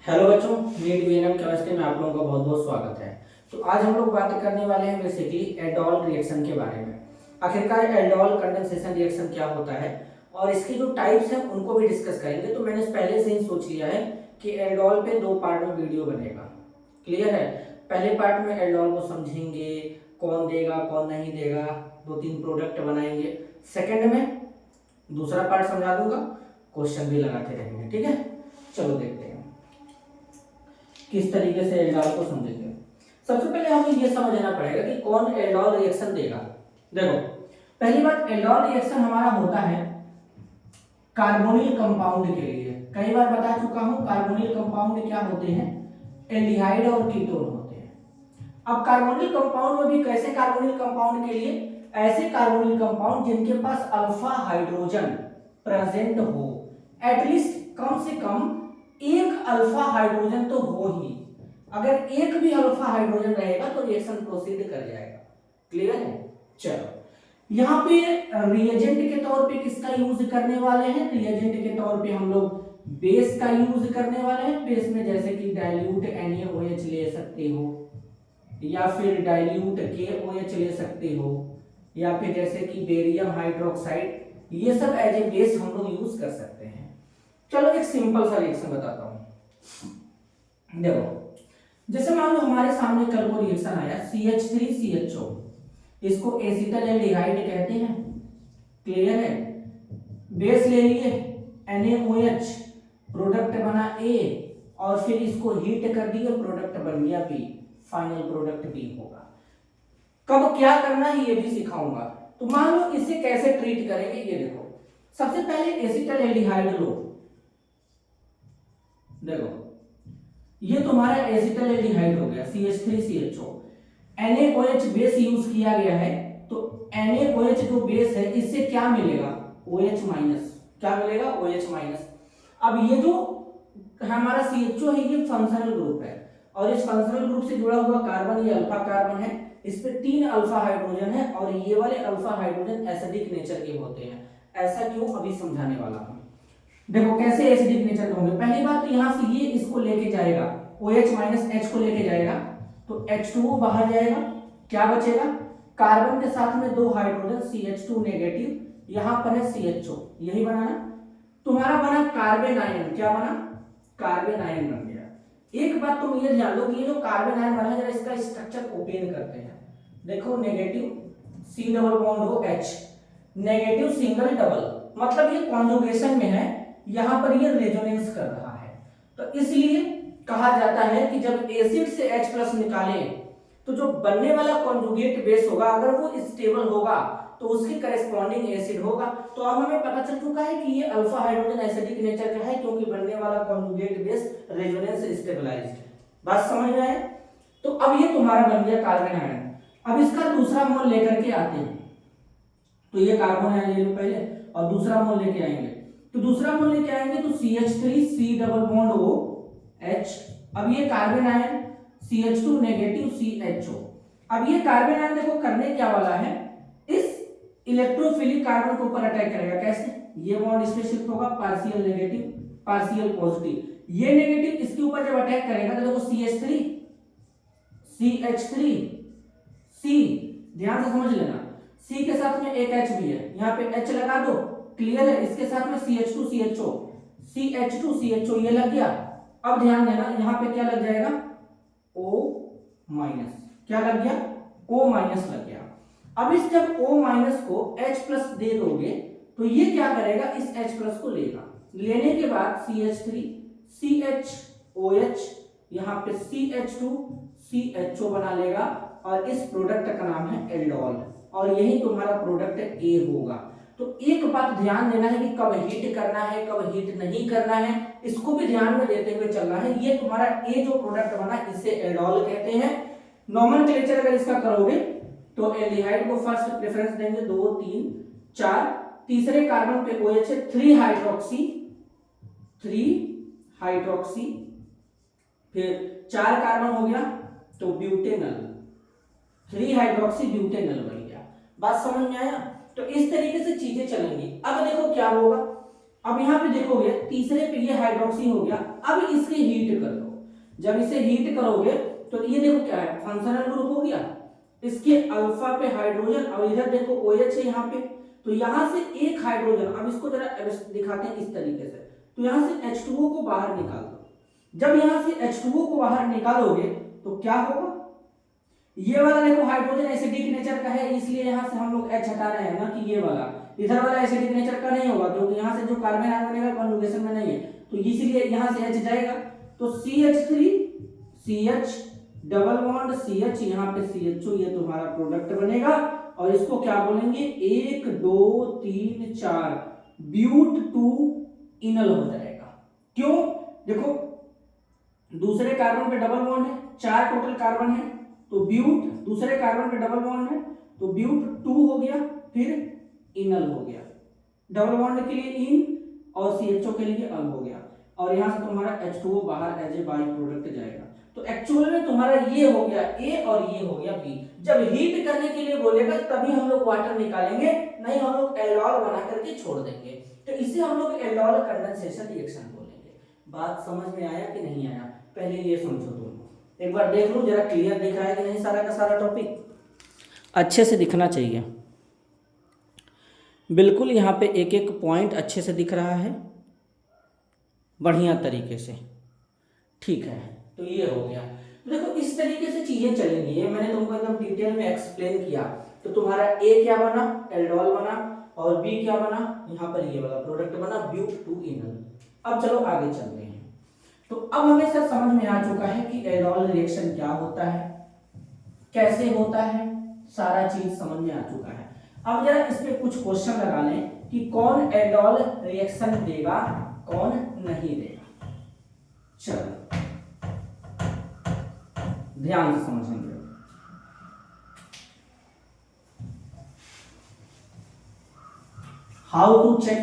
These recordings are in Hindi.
हेलो बच्चों, नीट वीएनएम केमिस्ट्री में आप लोगों का बहुत बहुत स्वागत है। तो आज हम लोग बात करने वाले हैं बेसिकली एल्डोल रिएक्शन के बारे में। आखिरकार एल्डोल कंडेंसेशन रिएक्शन क्या होता है और इसकी जो टाइप्स हैं उनको भी डिस्कस करेंगे। तो मैंने पहले से ही सोच लिया है कि एल्डोल पे 2 पार्ट में वीडियो बनेगा। क्लियर है? पहले पार्ट में एल्डोल को समझेंगे, कौन देगा कौन नहीं देगा, 2-3 प्रोडक्ट बनाएंगे। सेकेंड में दूसरा पार्ट समझा दूंगा, क्वेश्चन भी लगाते रहेंगे। ठीक है, चलो देखते हैं किस तरीके से एल्डोल को समझेंगे। सबसे पहले हमें यह समझना पड़ेगा कि कौन एल्डोल रिएक्शन देगा। देखो, पहली बात, एल्डोल रिएक्शन हमारा होता है कार्बोनिल कंपाउंड के लिए। कई बार बता चुका हूं कार्बोनिल कंपाउंड क्या होते हैं, एल्डिहाइड और कीटोन होते हैं। अब कार्बोनिल कंपाउंड में भी कैसे कार्बोनिल कंपाउंड के लिए, ऐसे कार्बोनिल कंपाउंड जिनके पास अल्फा हाइड्रोजन प्रेजेंट हो, एटलीस्ट कम से कम एक अल्फा हाइड्रोजन तो हो ही। अगर एक भी अल्फा हाइड्रोजन रहेगा तो रिएक्शन प्रोसीड कर जाएगा। क्लियर है? चलो, यहाँ पे रिएजेंट के तौर पे किसका यूज करने वाले हैं? रिएजेंट के तौर पे हम लोग बेस का यूज करने वाले हैं। बेस में जैसे कि डाइल्यूट NaOH ले सकते हो, या फिर डाइल्यूट KOH ले सकते हो, या फिर जैसे कि बेरियम हाइड्रोक्साइड, ये सब एज ए बेस हम लोग यूज कर सकते हैं। चलो एक सिंपल सा रिएक्शन बताता हूं। देखो, जैसे मान लो हमारे सामने कल को रिएक्शन आया CH3CHO, इसको एसिटल एल्डिहाइड कहते हैं। क्लियर है? बेस ले लिए NaOH, प्रोडक्ट बना A, और फिर इसको हीट कर दिए, प्रोडक्ट बन गया B, फाइनल प्रोडक्ट B होगा। कब क्या करना है ये भी सिखाऊंगा। तो मान लो इसे कैसे ट्रीट करेंगे, ये देखो। सबसे पहले एसिटल एल्डिहाइड लो। देखो, ये तुम्हारा एसिटल एल्डिहाइड हो गया CH3CHO। NaOH बेस यूज किया गया है, तो NaOH जो बेस है इससे क्या मिलेगा? OH-। क्या मिलेगा? OH-। अब ये जो हमारा CHO है ये फंक्शनल ग्रुप है, और इस फंक्शनल ग्रुप से जुड़ा हुआ कार्बन ये अल्फा कार्बन है। इस पे 3 अल्फा हाइड्रोजन है, और ये वाले अल्फा हाइड्रोजन एसिडिक नेचर के होते हैं। ऐसा क्यों, अभी समझाने वाला हूं। देखो कैसे एसिडिक नेचर होंगे। पहली बात तो यहां से ये इसको लेके जाएगा, OH-H को लेके जाएगा, तो H2O बाहर जाएगा। क्या बचेगा? कार्बन के साथ में 2 हाइड्रोजन CH2 नेगेटिव, यहां पर है CHO, यही बना ना तुम्हारा, बना कार्बन आयन। क्या बना? कार्बन आयन बन गया। एक बात तुम ये जान लो कि ये जो कार्बन आयन बना है, जरा इसका स्ट्रक्चर ओपन करते हैं। देखो, negative C double bond O H, negative single double, मतलब ये कॉन्जुगेशन में है, यहां पर ये रेजोनेंस कर रहा है। तो इसलिए कहा जाता है कि जब एसिड से H+ निकाले तो जो बनने वाला कॉन्जुगेट बेस होगा, अगर वो स्टेबल होगा तो उसकी करेस्पॉन्डिंग एसिड होगा। तो अब हमें पता चल चुका है कि ये अल्फा हाइड्रोजन एसिडिक नेचर का है, क्योंकि बनने वाला कॉन्जुगेट बेस रेजोनेंस स्टेबलाइज्ड है। बात समझ में आए? तो अब ये तुम्हारा बन गया कार्बन आयन। अब इसका दूसरा मोल लेकर के आते हैं, तो ये कार्बन आयन ले लो पहले, और दूसरा मोल लेके आएंगे। तो दूसरा मोल लेके आएंगे तो CH3C डबल बॉन्ड OH। अब ये carbon ion CH2 negative CHO। अब ये कार्बन आयन देखो करने क्या वाला है, इस इलेक्ट्रोफिलिक कार्बन के ऊपर अटैक करेगा। कैसे? ये बॉन्ड इस पे शिफ्ट होगा, पार्शियल नेगेटिव पार्शियल पॉजिटिव। ये नेगेटिव इसके ऊपर जब अटैक करेगा तो देखो CH3 CH3 C, ध्यान से समझ लेना, C के साथ में एक H भी है, यहाँ पे H लगा दो। क्लियर है? इसके साथ में CH2 CHO, CH2 CHO ये लग गया। अब ध्यान देना, यहाँ पे क्या लग जाएगा? O-। क्या लग गया? O- लग गया। अब इस जब O- को H+ दे दोगे तो ये क्या करेगा? इस H+ को लेगा। लेने के बाद CH3 CHOH, यहाँ पे CH2 CHO बना लेगा, और इस प्रोडक्ट का नाम है एल्डोल, और यही तुम्हारा प्रोडक्ट A होगा। तो एक बात ध्यान देना है कि कब हीट करना है कब हीट नहीं करना है, इसको भी ध्यान में देते हुए चलना है। ये तुम्हारा A जो प्रोडक्ट बना इसे एल्डोल कहते हैं। नॉमेनक्लेचर अगर इसका करोगे तो एल्डिहाइड को फर्स्ट प्रेफरेंस देंगे, 2 3 4, तीसरे कार्बन पे OH है 3 हाइड्रोक्सी, फिर 4 कार्बन हो गया तो ब्यूटेनल, 3 हाइड्रोक्सी ब्यूटेनल बन गया। बात समझ में आया? तो इस तरीके से चीजें चलेंगी। अब देखो क्या होगा, अब यहाँ पे देखोगे तीसरे पे ये हाइड्रोक्सी हो गया, अब इसे हीट कर दो। जब इसे हीट करोगे तो ये देखो क्या है, फंक्शनल ग्रुप हो गया, इसके अल्फा पे हाइड्रोजन, और इधर देखो OH है यहाँ पे, तो यहाँ से एक हाइड्रोजन, अब इसको जरा दिखाते हैं इस तरीके से, तो यहाँ से H2O को बाहर निकाल दो। जब यहाँ से H2O को बाहर निकालोगे तो क्या होगा, ये वाला देखो हाइड्रोजन एसिडिक नेचर का है, इसलिए यहाँ से हम लोग H हटा रहे हैं ना, कि ये वाला इधर वाला एसिडिक नेचर का नहीं होगा, क्योंकि यहाँ से जो कार्बन आयन बनेगा कॉन्जुगेशन में नहीं है, तो इसीलिए यहाँ से H जाएगा, तो CH3 CH double bond CH, यहाँ पे CHO, ये तुम्हारा प्रोडक्ट बनेगा, और इसको क्या बोलेंगे, 1 2 3 4 ब्यूट 2 इनल हो जाएगा। क्यों, देखो दूसरे कार्बन पे डबल बॉन्ड है, 4 टोटल कार्बन है, तो ब्यूट, दूसरे कार्बन पे डबल बॉन्ड है तो ब्यूट 2 हो गया, फिर इनल हो गया, डबल बॉन्ड के लिए इन और CHO के लिए अल हो गया, और यहां से तुम्हारा H2O बाहर एज ए बाई प्रोडक्ट जाएगा। तो एक्चुअल में तुम्हारा ये हो गया A और ये हो गया B। जब हीट करने के लिए बोलेगा तभी हम लोग वाटर निकालेंगे, नहीं हम लोग एल्डोल बना करके छोड़ देंगे, तो इसे हम लोग एल्डोल कंडेंसेशन रिएक्शन बोलेंगे। बात समझ में आया कि नहीं आया, पहले ये समझो तुम, एक बार देख लो जरा क्लियर दिख रहा है कि नहीं, सारा का सारा टॉपिक अच्छे से दिखना चाहिए, बिल्कुल यहाँ पे एक एक पॉइंट अच्छे से दिख रहा है, बढ़िया तरीके से, ठीक है। तो ये हो गया, तो देखो इस तरीके से चीजें चलेंगी, ये मैंने तुमको एकदम डिटेल में एक्सप्लेन किया। तो तुम्हारा A क्या बना, एल्डोल बना, और B क्या बना, यहाँ पर ये वाला प्रोडक्ट बना ब्यूट 2 इनल। अब चलो आगे चलते हैं। तो अब हमें सब समझ में आ चुका है कि एल्डोल रिएक्शन क्या होता है, कैसे होता है, सारा चीज समझ में आ चुका है। अब जरा इस पे कुछ क्वेश्चन लगा लें कि कौन एल्डोल रिएक्शन देगा, कौन नहीं देगा। चलो ध्यान से समझेंगे। हाउ टू चेक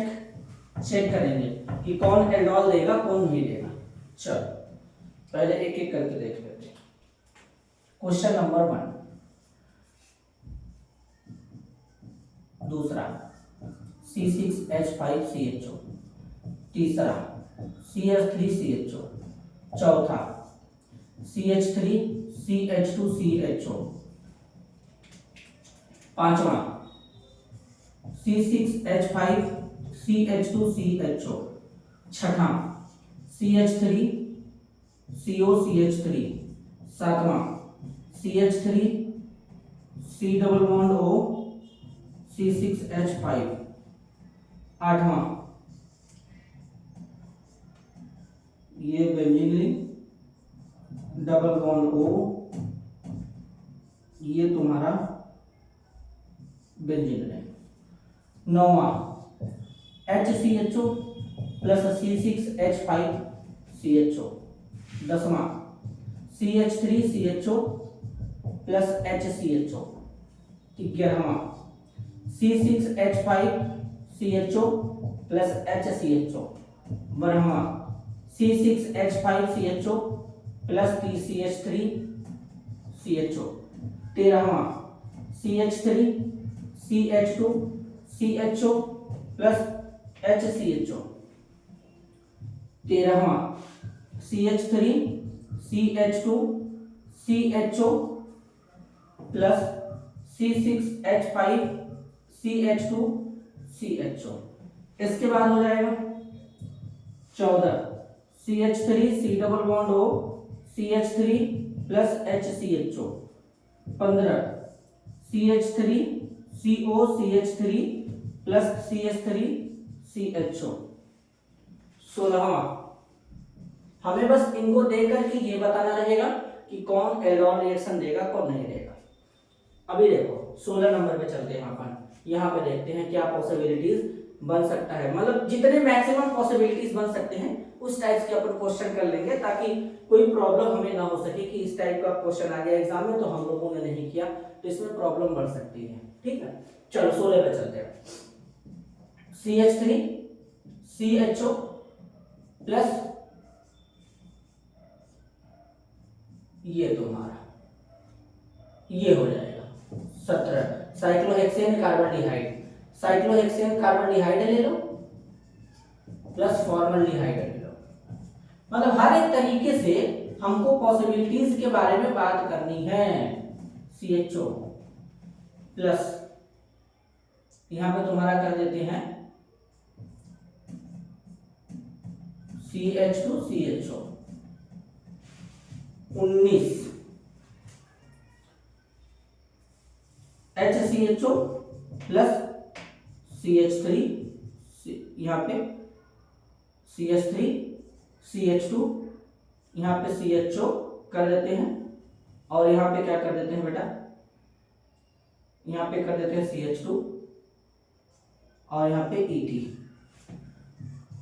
करेंगे कि कौन एल्डोल देगा कौन नहीं देगा। चलो पहले एक एक करके देख लेते हैं। क्वेश्चन नंबर 1, दूसरा C6H5CHO, तीसरा CH3CHO, चौथा CH3CH2CHO, पांचवा C6H5CH2CHO, छठा CH3COCH3, सातवां CH3C double bond O C6H5, आठवां ये benzene ring double bond O, ये तुम्हारा बेंजीन रिंग, नौवां HCHO प्लस C6H5CHO, दसवां CH3CHO प्लस HCHO, ग्यारहवां C6H5CHO प्लस HCHO, बारहवां C6H5CHO plus CH3CHO, तेरहवां CH3CH2CHO plus HCHO, तेरहवां CH3CH2CHO plus C6H5CH2CHO। इसके बाद हो जाएगा 14 CH3C double bond O CH3 plus HCHO, 15 CH3COCH3 plus CH3CHO, 16वां हमें बस इनको देकर के ये बताना रहेगा कि कौन एल्डोल रिएक्शन देगा कौन नहीं देगा। अभी देखो 16 नंबर पे चलते हैं अपन, यहाँ पे देखते हैं क्या पॉसिबिलिटीज बन सकता है, मतलब जितने मैक्सिमम पॉसिबिलिटीज बन सकते हैं उस टाइप के अपन क्वेश्चन कर लेंगे, ताकि कोई प्रॉब्लम हमें ना हो सके कि इस टाइप का क्वेश्चन आ गया एग्जाम में तो हम लोगों ने नहीं किया, तो इसमें प्रॉब्लम बढ़ सकती है। ठीक है, चलो 16 पे चलते हैं। CH3CHO प्लस ये तुम्हारा ये हो जाएगा 17 साइक्लोहेक्सेन कार्बन डिहाइड, साइक्लोहेक्सेन कार्बन डिहाइड ले लो, प्लस फॉर्मल्डिहाइड एल्डिहाइड। मतलब हर एक तरीके से हमको पॉसिबिलिटीज के बारे में बात करनी है। CHO प्लस यहां पे तुम्हारा कर देते हैं CH2 CHO 19 HCHO plus CH3 यहाँ पे CH3 CH2 यहाँ पे CHO कर देते हैं और यहाँ पे क्या कर देते हैं बेटा, यहाँ पे कर देते हैं CH2 और यहाँ पे ET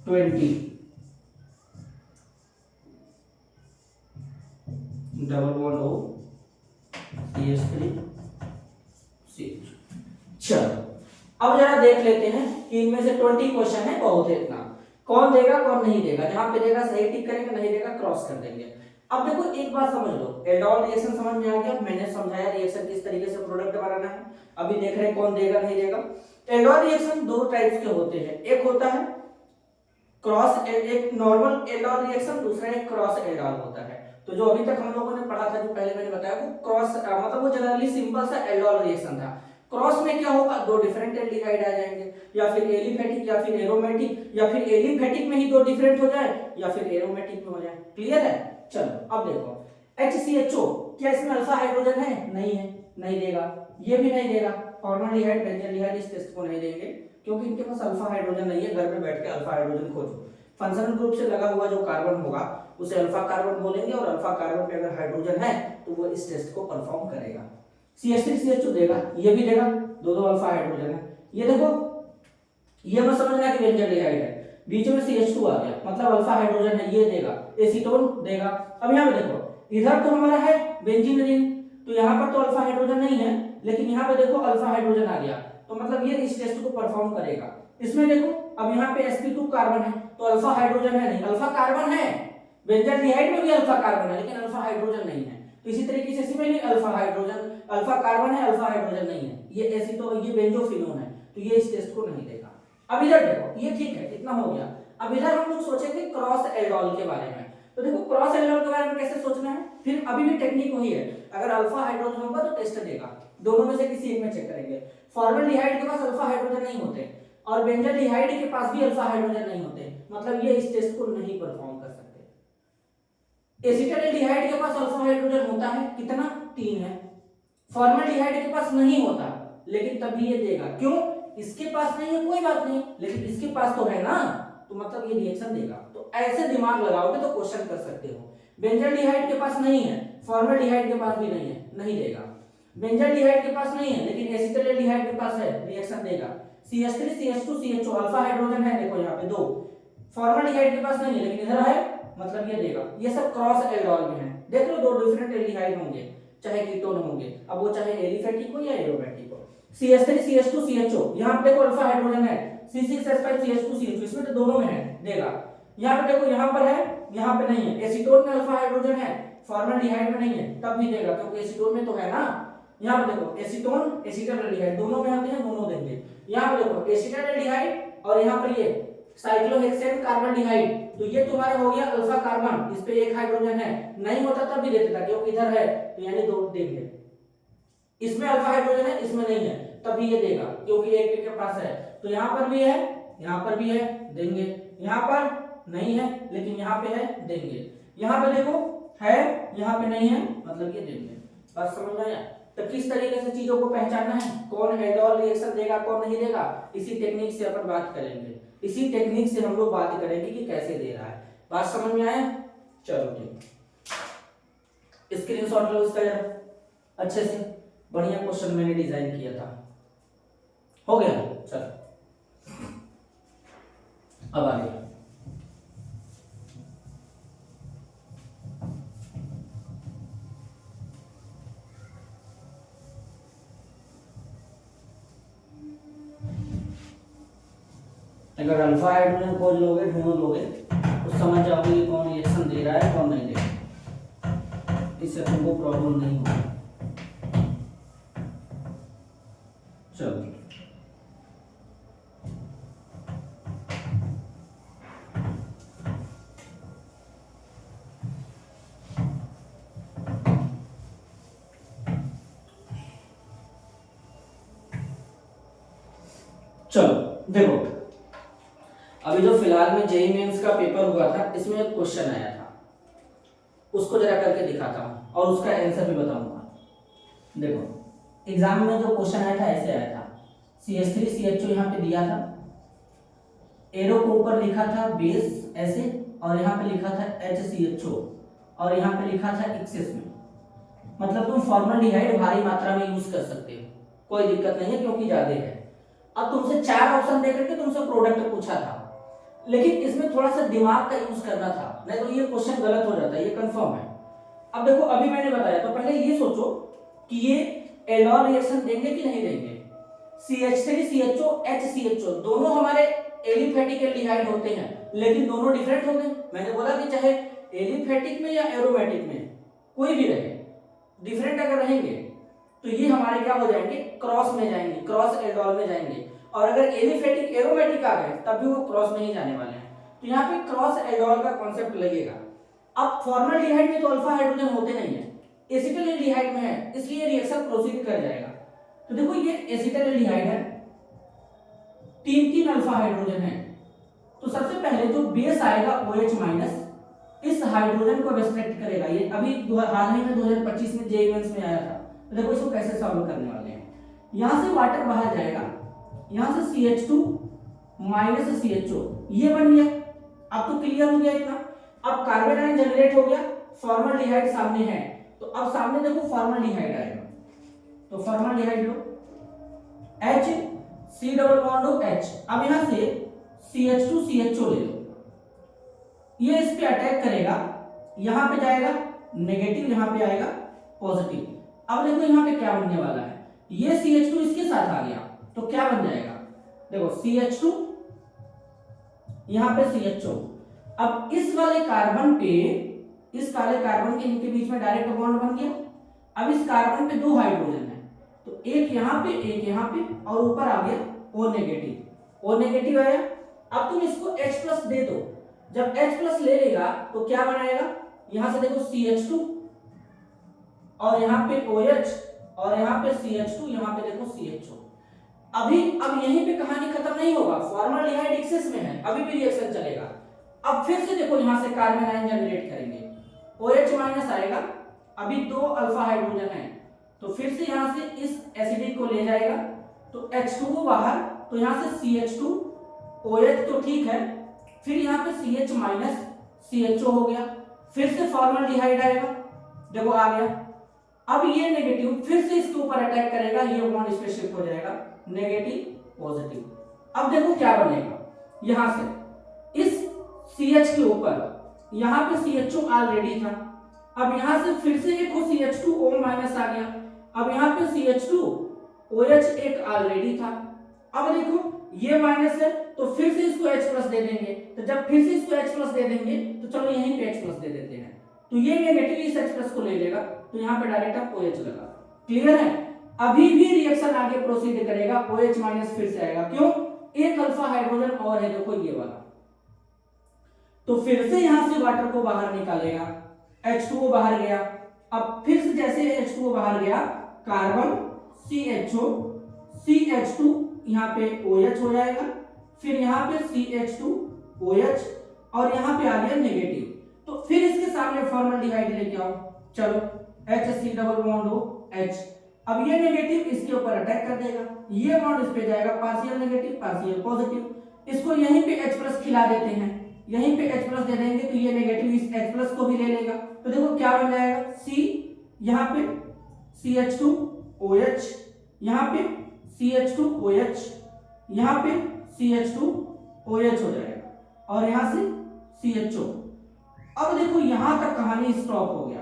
20 double bond O CH3 CH। चलो अब जरा देख लेते हैं कि इनमें से 20 क्वेश्चन है, बहुत है इतना, कौन देगा कौन नहीं देगा। जहां पे देगा सही टिक करेंगे, नहीं देगा क्रॉस कर देंगे। अब देखो एक बात समझ लो, एल्डोल रिएक्शन समझ में आ गया, मैंने समझाया रिएक्शन किस तरीके से प्रोडक्ट बनाना है। अभी देख रहे हैं कौन देगा नहीं देगा। एल्डोल रिएक्शन दो टाइप्स के होते हैं, एक होता है क्रॉस, एक नॉर्मल एल्डोल रिएक्शन, दूसरा एक क्रॉस एल्डोल होता है। तो जो अभी तक हम लोगों ने पढ़ा था, जो पहले मैंने बताया, वो क्रॉस मतलब वो जनरली सिंपल सा एल्डोल रिएक्शन था। क्रॉस में क्या होगा, दो डिफरेंट एल्डिहाइड आ जाएंगे, या फिर एलिफेटिक या फिर एरोमेटिक, या फिर एलिफेटिक में ही दो डिफरेंट हो जाए या फिर एरोमेटिक में हो जाए। क्लियर है। चलो अब देखो HCHO, क्या इसमें अल्फा हाइड्रोजन है? नहीं है, नहीं देगा, ये भी नहीं देगा। फॉर्मल्डिहाइड बेंजल्डिहाइड इस टेस्ट को नहीं देंगे क्योंकि इनके पास अल्फा हाइड्रोजन नहीं है। घर में बैठ के अल्फा हाइड्रोजन खोजो, फंक्शनल ग्रुप से लगा हुआ जो कार्बन होगा उसे अल्फा कार्बन बोलेंगे और अल्फा कार्बन पे अगर हाइड्रोजन है तो वो इस टेस्ट को परफॉर्म करेगा। CH3 CH2 देगा, ये भी देगा, दो अल्फा हाइड्रोजन है। ये देखो, ये मत समझना कि बेंजल्डिहाइड है, बीच में CH2 आ गया मतलब अल्फा हाइड्रोजन है, ये देगा। एसीटोन देगा। अब यहाँ पे देखो, इधर तो हमारा है बेंजीन रिंग, तो यहाँ पर तो अल्फा हाइड्रोजन नहीं है, लेकिन यहाँ पे देखो अल्फा हाइड्रोजन आ गया, तो मतलब ये इस टेस्ट को परफॉर्म करेगा। इसमें देखो अब यहाँ पे sp2 कार्बन है, तो अल्फा हाइड्रोजन है नहीं, अल्फा कार्बन है। बेंजल्डिहाइड में भी अल्फा कार्बन है लेकिन अल्फा हाइड्रोजन नहीं है। तो इसी तरीके से इसमें भी अल्फा हाइड्रोजन, अल्फा कार्बन है, अल्फा हाइड्रोजन नहीं है। ये एसीटोन, ये बेंजोफिनोन है, तो ये इस टेस्ट को नहीं देगा। अब इधर देखो, ये ठीक है, इतना हो गया। अब इधर हम लोग सोचेंगे क्रॉस एल्डोल के बारे में। तो देखो क्रॉस एल्डोल के बारे में कैसे सोचना है, फिर अभी भी टेक्निक वही है। अगर अल्फा हाइड्रोजन होगा तो टेस्ट देगा, दोनों में से किसी एक में चेक करेंगे। फॉर्मल्डिहाइड के पास अल्फा हाइड्रोजन नहीं होते और बेंजल्डिहाइड के पास भी अल्फा हाइड्रोजन नहीं होते, मतलब ये इस टेस्ट को नहीं परफॉर्म कर सकते। एसिटाल्डिहाइड के पास अल्फा हाइड्रोजन होता है, कितना? 3 है। फॉर्मल्डिहाइड के पास नहीं होता लेकिन तभी ये देगा। क्यों? इसके पास नहीं है कोई बात नहीं, लेकिन इसके पास तो है ना, तो मतलब ये रिएक्शन देगा। तो ऐसे दिमाग लगाओगे तो क्वेश्चन कर सकते हो। बेंजल्डिहाइड के पास नहीं है, फॉर्मल्डिहाइड के पास भी नहीं है, नहीं देगा। बेंजल्डिहाइड के पास नहीं है लेकिन एसिटाल्डिहाइड के पास है, रिएक्शन देगा। CH3 CH2 CHO alpha hydrogen है, देखो यहाँ पे 2। फॉर्मल्डिहाइड के पास नहीं है लेकिन इधर है, मतलब ये देगा। ये सब क्रॉस एल्डोल में है, देख लो दो डिफरेंट एल्डिहाइड होंगे, चाहे कीटोन होंगे, अब वो चाहे एलिफेटिक हो या एरोमेटिक हो। CH3 CH2 CHO, यहाँ पे देखो अल्फा हाइड्रोजन है, C6H5 CH2 CHO, इसमें तो दोनों में है, देगा। यहाँ पे देखो, यहाँ पर है, यहाँ पे नहीं है। एसीटोन में अल्फा हाइड्रोजन है, फॉर्मल्डिहाइड में नहीं है, तब भी देगा क्योंकि एसीटोन में तो है ना। यहाँ पे देखो एसीटोन एसिटाल्डिहाइड दोनों में आते हैं, दोनों देंगे। यहाँ पे देखो एसिटाल्डिहाइड और यहाँ पर ये साइक्लोहेक्सेन कार्बोल्डिहाइड, तो ये तुम्हारा हो गया अल्फा कार्बन, इस पे एक हाइड्रोजन है, नहीं होता तब भी देते था क्योंकि इधर है, तो यानी दो देंगे। इसमें अल्फा हाइड्रोजन है, इसमें नहीं है, तभी ये देगा क्योंकि एक के पास है। तो यहाँ पर भी है, यहाँ पर भी है, देंगे। यहाँ पर नहीं है लेकिन यहाँ पे है, देंगे। यहाँ पे देखो है, यहाँ पे नहीं है, मतलब ये देंगे। बात समझ में आया? तो किस तरीके से चीजों को पहचानना है, कौन एल्डोल रिएक्शन देगा कौन नहीं देगा, इसी टेक्निक से अपन बात करेंगे। इसी टेक्निक से हम लोग बात करेंगे कि कैसे दे रहा है। बात समझ में आया? चलो ठीक, स्क्रीनशॉट लो इसका जरा अच्छे से, बढ़िया क्वेश्चन मैंने डिजाइन किया था। हो गया? चलो अब आगे अगर अल्फा हाइड्रोजन खोज लोगे, ढूंढ लोगे, तो समझ जाओगे कि कौन रिएक्शन दे रहा है कौन नहीं दे रहा, इससे तुमको प्रॉब्लम नहीं होगी। चलो चलो देखो, अभी जो फिलहाल में जेईई मेंस का पेपर हुआ था, इसमें एक क्वेश्चन आया था, उसको जरा करके दिखाता हूँ और उसका आंसर भी बताऊंगा। देखो एग्जाम में जो क्वेश्चन आया था ऐसे आया था, CH3CHO यहाँ पे दिया था, एरो को ऊपर लिखा था बेस ऐसे, और यहाँ पे लिखा था HCHO, और यहाँ पे लिखा था एक्सेस में। मतलब तुम फॉर्मल्डिहाइड भारी मात्रा में यूज कर सकते हो, कोई दिक्कत नहीं है क्योंकि ज्यादा है। अब तुमसे 4 ऑप्शन दे करके तुमसे प्रोडक्ट पूछा था, लेकिन इसमें थोड़ा सा दिमाग का यूज करना था, नहीं तो ये क्वेश्चन गलत हो जाता है, ये कंफर्म है। अब देखो अभी मैंने बताया, तो पहले ये सोचो कि ये एल्डोल रिएक्शन देंगे कि नहीं देंगे। CH3CHO HCHO दोनों हमारे एलिफेटिक एल्डिहाइड होते हैं, लेकिन दोनों डिफरेंट होते हैं। मैंने बोला कि चाहे एलिफेटिक में या एरोमेटिक में कोई भी रहे, डिफरेंट अगर रहेंगे तो ये हमारे क्या हो जाएंगे, क्रॉस में जाएंगे, क्रॉस एल्डोल में जाएंगे। और अगर एलिफेटिक एरोमेटिक आ गए तब भी वो क्रॉस में ही जाने वाले हैं। तो यहाँ पे क्रॉस एल्डोल का कॉन्सेप्ट लगेगा। अब फॉर्मल्डिहाइड में तो अल्फा हाइड्रोजन होते नहीं है, एसिटिल एल्डिहाइड में है, इसलिए रिएक्शन प्रोसीड कर जाएगा। तो देखो ये एसिटिल एल्डिहाइड है, 3 अल्फा हाइड्रोजन है, तो सबसे पहले जो बेस आएगा OH माइनस इस हाइड्रोजन को रेस्ट्रिक्ट करेगा। ये अभी हाल ही में 2025 में जेईई मेंस में आया था। तो देखो इसको कैसे सॉल्व करने वाले हैं। यहां से वाटर बाहर जाएगा, यहां से CH2 माइनस CHO, ये बन गया। अब तो क्लियर हो गया इतना। अब कार्बन आयन जनरेट हो गया, फॉर्मल्डिहाइड सामने है, तो अब सामने देखो फॉर्मल्डिहाइड आएगा, तो फॉर्मल्डिहाइड लो, H C डबल बॉन्ड हो H। अब यहां से CH2CHO ले लो, ये इस पे अटैक करेगा, यहां पे जाएगा नेगेटिव, यहां पे आएगा पॉजिटिव। अब देखो यहां पे क्या बनने वाला है, ये CH2 इसके साथ आ गया तो क्या बन जाएगा, देखो CH2 यहां पे CHO। अब इस वाले कार्बन पे, इस काले कार्बन के इनके बीच में डायरेक्ट बॉन्ड बन गया। अब इस कार्बन पे 2 हाइड्रोजन है, तो एक यहां पे एक यहां पे, और ऊपर आ गया O नेगेटिव, O नेगेटिव आया। अब तुम इसको H प्लस दे दो, जब H प्लस ले लेगा तो क्या बनाएगा, यहां से देखो CH2 और यहां पे OH और यहां पे CH2, यहां पे देखो CHO। अब यहीं पे कहानी खत्म नहीं होगा, फॉर्मल्डिहाइड एक्सेस में है, अभी भी रिएक्शन चलेगा। अब फिर से देखो यहां से कार्बन आयन जनरेट करेंगे, OH माइनस आएगा, अभी 2 अल्फा हाइड्रोजन है, तो फिर से यहां से इस एसिडिक को ले जाएगा, तो H2O बाहर, तो यहां से CH2 OH तो ठीक है, फिर यहाँ पे CH माइनस CHO हो गया, फिर से फॉर्मल्डिहाइड आएगा, देखो आ गया। अब ये नेगेटिव फिर से इसके ऊपर अटैक करेगा, ये बॉन्ड इस पे शिफ्ट हो जाएगा, नेगेटिव पॉजिटिव। अब देखो क्या बनेगा, यहां से इस CH के ऊपर यहां पे CHO ऑलरेडी था, अब यहां से फिर से एक CH2O माइनस आ गया, अब यहां पे CH2OH एक ऑलरेडी था। अब देखो ये माइनस है, तो फिर से इसको H प्लस दे देंगे, तो जब फिर से इसको H प्लस दे देंगे तो चलो यहीं पे H प्लस दे देते हैं, तो ये नेगेटिव इस H प्लस को ले लेगा, तो यहाँ पे डायरेक्ट आप OH लगा। क्लियर है, अभी भी रिएक्शन आगे प्रोसीड करेगा, OH माइनस फिर से आएगा, क्यों, एक अल्फा हाइड्रोजन और है, देखो ये वाला, तो फिर से यहां से वाटर को बाहर निकालेगा, H2O बाहर गया। अब फिर से जैसे H2O बाहर गया, कार्बन CHO CH2 यहाँ पे OH हो जाएगा, फिर यहाँ पे CH2OH और यहाँ पे आ गया नेगेटिव, तो फिर इसके सामने फॉर्मल्डिहाइड लेके आओ, चलो HC डबल बॉन्ड हो H। अब ये नेगेटिव इसके ऊपर अटैक कर देगा, ये बॉन्ड इस पे जाएगा, पार्शियल नेगेटिव पार्शियल पॉजिटिव, इसको यहीं पे H प्लस खिला देते हैं, यहीं पे H प्लस दे देंगे, तो ये नेगेटिव इस H प्लस को भी ले लेगा, तो देखो क्या बन जाएगा, C यहाँ पे CH2OH, यहाँ पे CH2OH, यहाँ पे CH2OH हो जाएगा, और यहाँ से CHO। अब देखो यहां तक कहानी स्टॉप हो गया,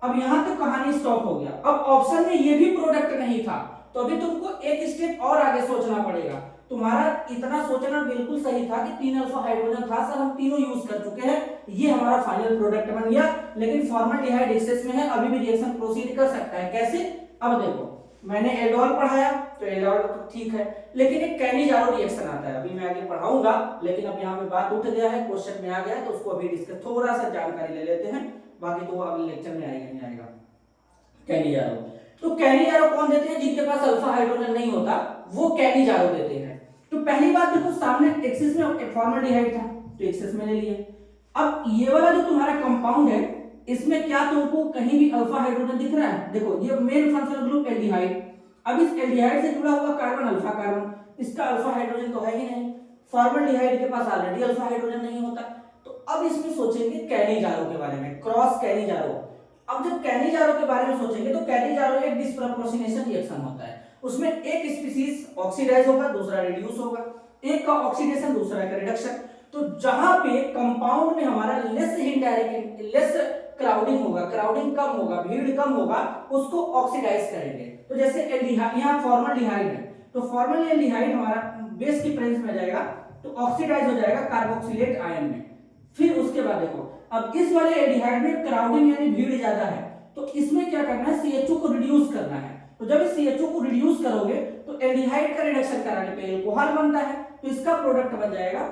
अब यहां तक कहानी स्टॉप हो गया। अब ऑप्शन में ये भी प्रोडक्ट नहीं था, तो अभी तुमको एक स्टेप और आगे सोचना पड़ेगा। तुम्हारा इतना सोचना बिल्कुल सही था कि 3 अल्फा हाइड्रोजन था, सर हम तीनों यूज कर चुके हैं, ये हमारा फाइनल प्रोडक्ट बन गया, लेकिन फॉर्मल्डिहाइड एक्सेस में है, अभी भी रिएक्शन प्रोसीड कर सकता है। कैसे, अब देखो मैंने एल्डोल पढ़ाया तो एल्डोल तो ठीक है, लेकिन एक कैनिजारो रिएक्शन आता है, अभी मैं आगे पढ़ाऊंगा, लेकिन अब यहाँ पे बात उठ गया है, क्वेश्चन में आ गया है, तो उसको अभी डिस्कस थोड़ा सा जानकारी ले लेते हैं, बाकी तो अगले लेक्चर में आएगा नहीं आएगा। कैनिजारो, तो कैनिजारो कौन देते हैं, जिनके पास अल्फा हाइड्रोजन नहीं होता वो कैनिजारो देते हैं। तो पहली बात देखो, सामने एक्सिस में फॉर्मल्डिहाइड था तो एक्सिस में ले लिया। अब ये वाला जो तुम्हारा कंपाउंड है इसमें क्या तुमको कहीं भी अल्फा हाइड्रोजन दिख रहा है? देखो ये मेन फंक्शनल ग्रुप एल्डिहाइड, अब इस एल्डिहाइड से जुड़ा हुआ कार्बन अल्फा कार्बन, इसका अल्फा हाइड्रोजन तो है ही नहीं, फॉर्मल्डिहाइड के पास ऑलरेडी अल्फा हाइड्रोजन नहीं होता। तो अब इसमें सोचेंगे कैनिजारो के बारे में, क्रॉस कैनिजारो। अब जब कैनिजारो के बारे में सोचेंगे तो कैनिजारो एक डिस्प्रपोर्शनेशन रिएक्शन होता है, उसमें एक स्पीसीज ऑक्सीडाइज होगा, दूसरा रिड्यूस होगा, एक का ऑक्सीडेशन दूसरा का रिडक्शन। तो जहां पे कंपाउंड में हमारा लेस इनडायरेक्ट लेस क्राउडिंग होगा, क्राउडिंग कम होगा, भीड़ कम होगा, उसको ऑक्सीडाइज करेंगे। तो जैसे एल्डिहाइड, यहाँ फॉर्मल्डिहाइड है तो फॉर्मल्डिहाइड हमारा बेस की प्रेजेंस में जाएगा तो ऑक्सीडाइज हो जाएगा कार्बोक्सिलेट आयन में। फिर उसके बाद देखो, अब इस वाले एल्डिहाइड में क्राउडिंग यानी भीड़ ज्यादा है, तो इसमें क्या करना है, CHO को रिड्यूस करना है। तो जब इस CHO को रिड्यूस करोगे तो एल्डिहाइड का रिडक्शन कराने पे एल्कोहल बनता है, तो इसका प्रोडक्ट बन जाएगा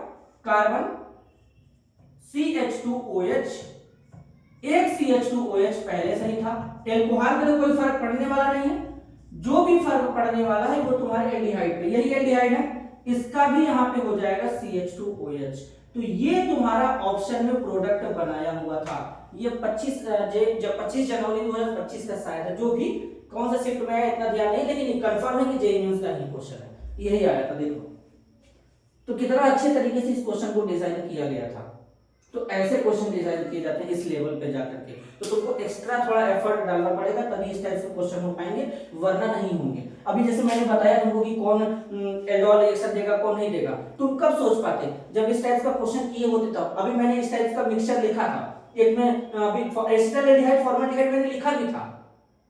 कार्बन CH2OH। एक CH2OH पहले से ही था, एल्कोहल में तो कोई फर्क पड़ने वाला नहीं है, जो भी फर्क पड़ने वाला है वो तुम्हारे एल्डिहाइड पे, यही एल्डिहाइड है, इसका भी यहाँ पे हो जाएगा CH2OH। तो ये तुम्हारा ऑप्शन में प्रोडक्ट बनाया हुआ था। ये 25 जनवरी 2025 का शायद है, जो भी कौन सा शिफ्ट में है इतना ध्यान नहीं, लेकिन कंफर्म है कि जेईई मेंस का ही क्वेश्चन है, यही आया था। देखो तो कितना अच्छे तरीके से इस क्वेश्चन को डिजाइन किया गया था। तो ऐसे क्वेश्चन डिजाइन किए जाते हैं इस लेवल पे जाकर के, तो तुमको एक्स्ट्रा थोड़ा एफर्ट डालना पड़ेगा तभी इस टाइप से क्वेश्चन हो पाएंगे, वरना नहीं होंगे। अभी जैसे मैंने बताया तुमको कि कौन एल्डोल रिएक्शन देगा कौन नहीं देगा, तुम कब सोच पाते जब इस टाइप का क्वेश्चन किए होते तब। अभी मैंने इस टाइप का मिक्सचर लिखा था, एक में अभी एसिटाइल एल्डिहाइड फॉर्मल्डिहाइड मैंने लिखा भी था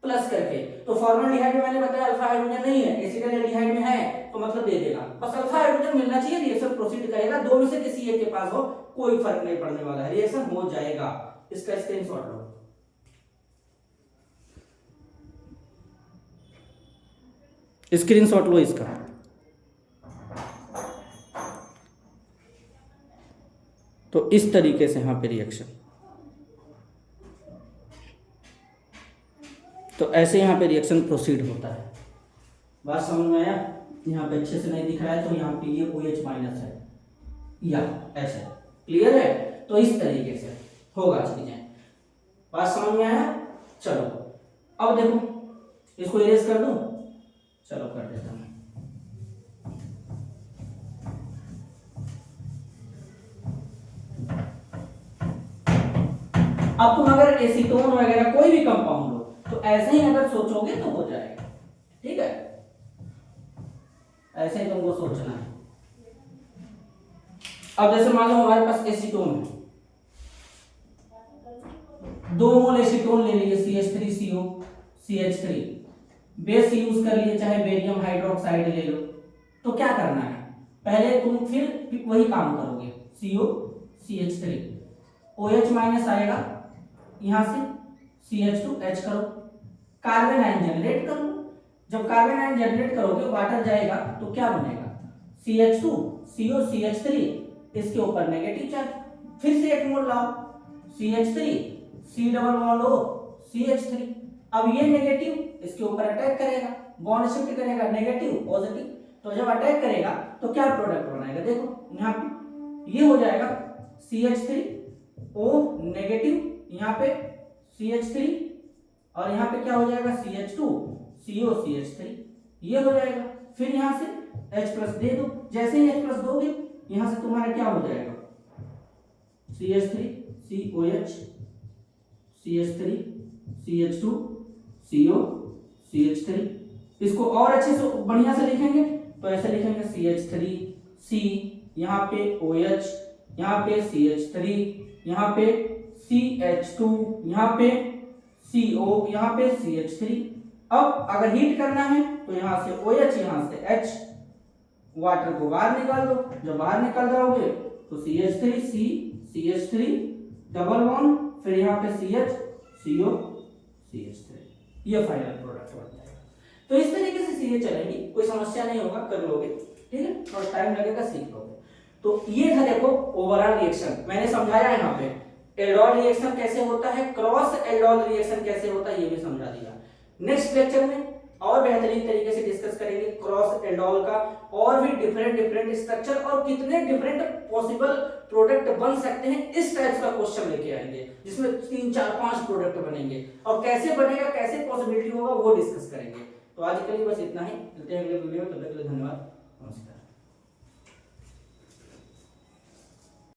प्लस करके, तो फॉर्मल्डिहाइड में मैंने बताया अल्फा हाइड्रोजन नहीं है, एसिटाइल एल्डिहाइड में है तो मतलब दे देगा, बस अल्फा हाइड्रोजन मिलना चाहिए, रिएक्शन प्रोसीड करेगा, दो में से किसी एक के पास हो कोई फर्क नहीं पड़ने वाला है, रिएक्शन हो जाएगा। इसका स्क्रीनशॉट लो। स्क्रीनशॉट लो इसका। तो इस तरीके से यहां पे रिएक्शन, तो ऐसे यहां पे रिएक्शन प्रोसीड होता है। बात समझ में आया? यहाँ पे अच्छे से नहीं दिख रहा है तो यहाँ पे ये OH माइनस है या ऐसे, क्लियर है? तो इस तरीके से होगा चीजें। बात समझ में आया? चलो अब देखो इसको इरेज कर दूं, चलो कर देता हूं। अब तुम अगर एसीटोन वगैरह कोई भी कंपाउंड हो तो ऐसे ही अगर सोचोगे तो हो जाएगा, ठीक है? ऐसे ही तुमको सोचना है। अब जैसे मान लो हमारे पास एसीटोन है, 2 मोल एसीटोन ले लिए, CH3CO CH3, बेस यूज कर लिए, चाहे बेरियम हाइड्रोक्साइड ले लो। तो क्या करना है, पहले तुम फिर वही काम करोगे, CO CH3, OH माइनस आएगा, यहां से CH2H करो, कार्बन आयन जनरेट करो। जब कार्बन आयन जनरेट करोगे वाटर जाएगा तो क्या बनेगा, CH2 CO CH3, इसके ऊपर नेगेटिव चार्ज, फिर से एक मोल लाओ, CH3 C double bond O CH3, अब ये नेगेटिव इसके ऊपर अटैक करेगा, बॉन्ड शिफ्ट करेगा, नेगेटिव पॉजिटिव, तो जब अटैक करेगा तो क्या प्रोडक्ट बनाएगा, देखो यहाँ पे ये हो जाएगा CH3O नेगेटिव, यहाँ पे CH3 और यहाँ पे क्या हो जाएगा CH2 CO CH3, ये हो जाएगा। फिर यहाँ से H प्लस दे दो, जैसे ही H प्लस दोगे यहाँ से तुम्हारा क्या हो जाएगा, CH3 COH CH3 CH2 CO CH3। इसको और अच्छे से बढ़िया से लिखेंगे तो ऐसे लिखेंगे CH3 C, यहाँ पे OH, यहाँ पे CH3, यहाँ पे CH2, यहाँ पे CO, यहाँ पे CH3। अब अगर हीट करना है तो यहाँ से OH, यहाँ से H, वाटर को बाहर निकाल दो, जब बाहर निकाल जाओगे तो CH3 C CH3 double bond, फिर यहाँ पे CH CO CH3, ये फाइनल प्रोडक्ट बन जाएगा। तो इस तरीके से चीजें चलेंगी, कोई समस्या नहीं होगा, कर लोगे, ठीक है? थोड़ा टाइम लगेगा, सीख लोगे। तो ये था देखो ओवरऑल रिएक्शन, मैंने समझाया यहाँ पे एल्डोल रिएक्शन कैसे होता है, क्रॉस एल्डोल रिएक्शन कैसे होता है, ये भी समझा दिया। नेक्स्ट लेक्चर में और बेहतरीन तरीके से डिस्कस करेंगे क्रॉस एल्डोल का और भी डिफरेंट डिफरेंट स्ट्रक्चर और कितने डिफरेंट पॉसिबल प्रोडक्ट बन सकते हैं, इस टाइप का क्वेश्चन लेके आएंगे जिसमें 3 4 5 प्रोडक्ट बनेंगे और कैसे बनेगा, कैसे पॉसिबिलिटी होगा वो डिस्कस करेंगे। तो आज के लिए बस इतना ही, मिलते हैं अगले वीडियो में, तब तक के लिए धन्यवाद, नमस्कार।